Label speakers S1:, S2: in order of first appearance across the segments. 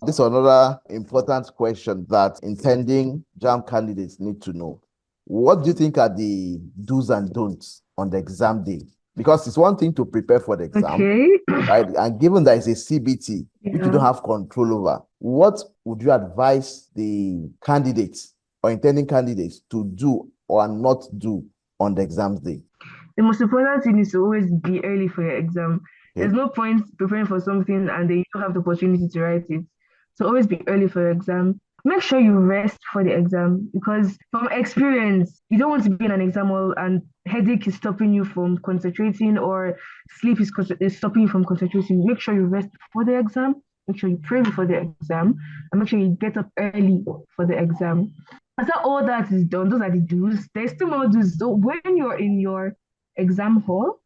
S1: This is another important question that intending JAMB candidates need to know. What do you think are the do's and don'ts on the exam day? Because it's one thing to prepare for the exam, right? And given that it's a CBT, which you don't have control over, what would you advise the candidates or intending candidates to do or not do on the exam day?
S2: The most important thing is to always be early for your exam. There's no point preparing for something and then you don't have the opportunity to write it. So always be early for your exam. Make sure you rest for the exam because from experience, you don't want to be in an exam hall and headache is stopping you from concentrating or sleep is stopping you from concentrating. Make sure you rest before the exam. Make sure you pray before the exam and make sure you get up early for the exam. After all that is done, those are the do's. There's still more do's. So when you're in your exam hall,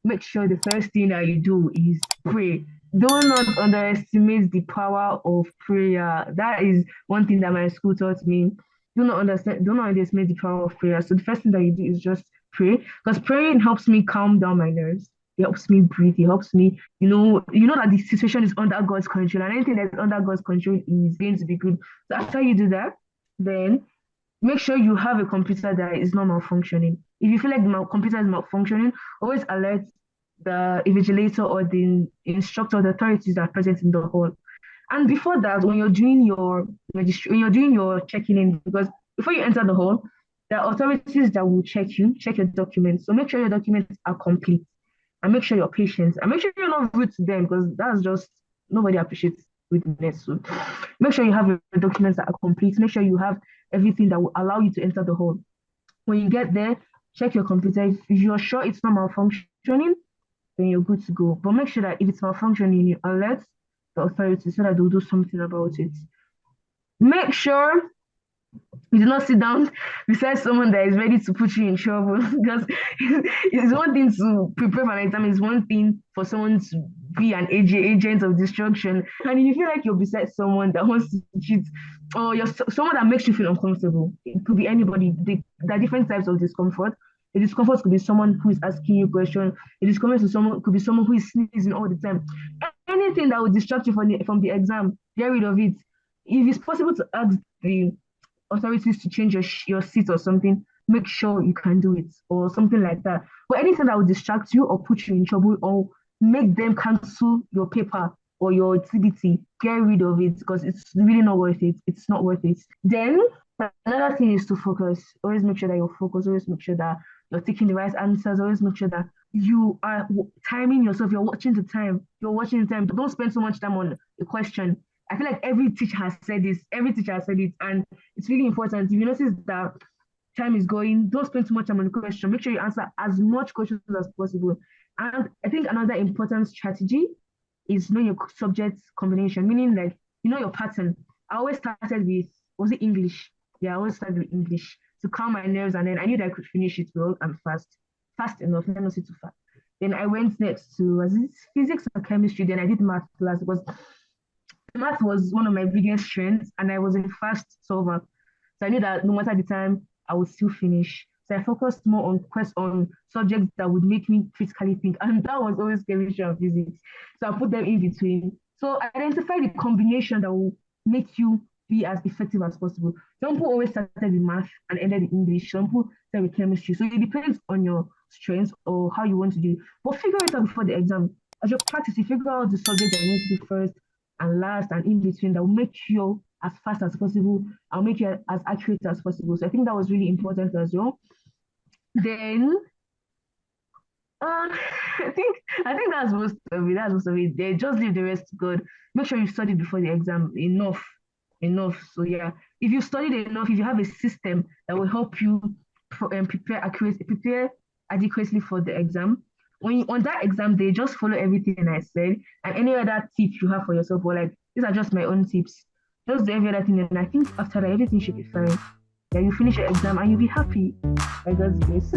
S2: make sure the first thing that you do is pray. Do not underestimate the power of prayer. That is one thing that my school taught me. Do not underestimate the power of prayer. So the first thing that you do is just pray. Because praying helps me calm down my nerves. It helps me breathe. It helps me, that the situation is under God's control. And anything that's under God's control is going to be good. So after you do that, then make sure you have a computer that is not malfunctioning. If you feel like the computer is malfunctioning, always alert the invigilator or the instructor or the authorities that are present in the hall. And before that, when you're doing your checking in, because before you enter the hall, there are authorities that will check your documents. So make sure your documents are complete and make sure you're patient and make sure you're not rude to them because that's just nobody appreciates rudeness. So make sure you have your documents that are complete. Make sure you have everything that will allow you to enter the hall. When you get there, check your computer. If you're sure it's not malfunctioning, then you're good to go. But make sure that if it's malfunctioning, you alert the authorities so that they'll do something about it. Make sure you do not sit down beside someone that is ready to put you in trouble because it's one thing to prepare for an exam, it's one thing for someone to be an agent of destruction. And if you feel like you're beside someone that wants to cheat or you're someone that makes you feel uncomfortable, it could be anybody. There are different types of discomfort. The discomfort could be someone who is asking you a question. The discomfort could be someone who is sneezing all the time. Anything that will distract you from the exam, get rid of it. If it's possible to ask the authorities to change your seat or something, make sure you can do it or something like that. But anything that will distract you or put you in trouble or make them cancel your paper or your CBT, get rid of it because it's really not worth it. It's not worth it. Then another thing is to focus. Always make sure that you're focused. Always make sure that you're taking the right answers. Always make sure that you are timing yourself. You're watching the time. Don't spend so much time on the question. I feel like every teacher has said this. Every teacher has said it, and it's really important. If you notice that time is going, don't spend too much time on the question. Make sure you answer as much questions as possible. And I think another important strategy is know your subject combination, meaning like your pattern. I always started with, was it English? Yeah, I always started with English to calm my nerves, and then I knew that I could finish it well and fast enough. Let me not say too fast. Then I went next to, was it physics or chemistry? Then I did math class because math was one of my biggest strengths, and I was a fast solver. So I knew that no matter the time, I would still finish. So I focused more on subjects that would make me critically think, and that was always chemistry and physics. So I put them in between. So identify the combination that will make you be as effective as possible. Some people always started with math and ended in English. Some people started with chemistry. So it depends on your strengths or how you want to do it. But figure it out before the exam. As you practice, you figure out the subject that you need to do first and last and in between that will make you as fast as possible. I'll make you as accurate as possible. So I think that was really important as well. Then I think that's most of it. That's most of it. They just leave the rest to God. Make sure you study before the exam enough. So yeah, if you studied enough, if you have a system that will help you prepare adequately for the exam, on that exam day, just follow everything I said and any other tips you have for yourself. Or like these are just my own tips. Just do every other thing, and I think after that everything should be fine. Yeah, you finish your exam and you'll be happy. By God's grace.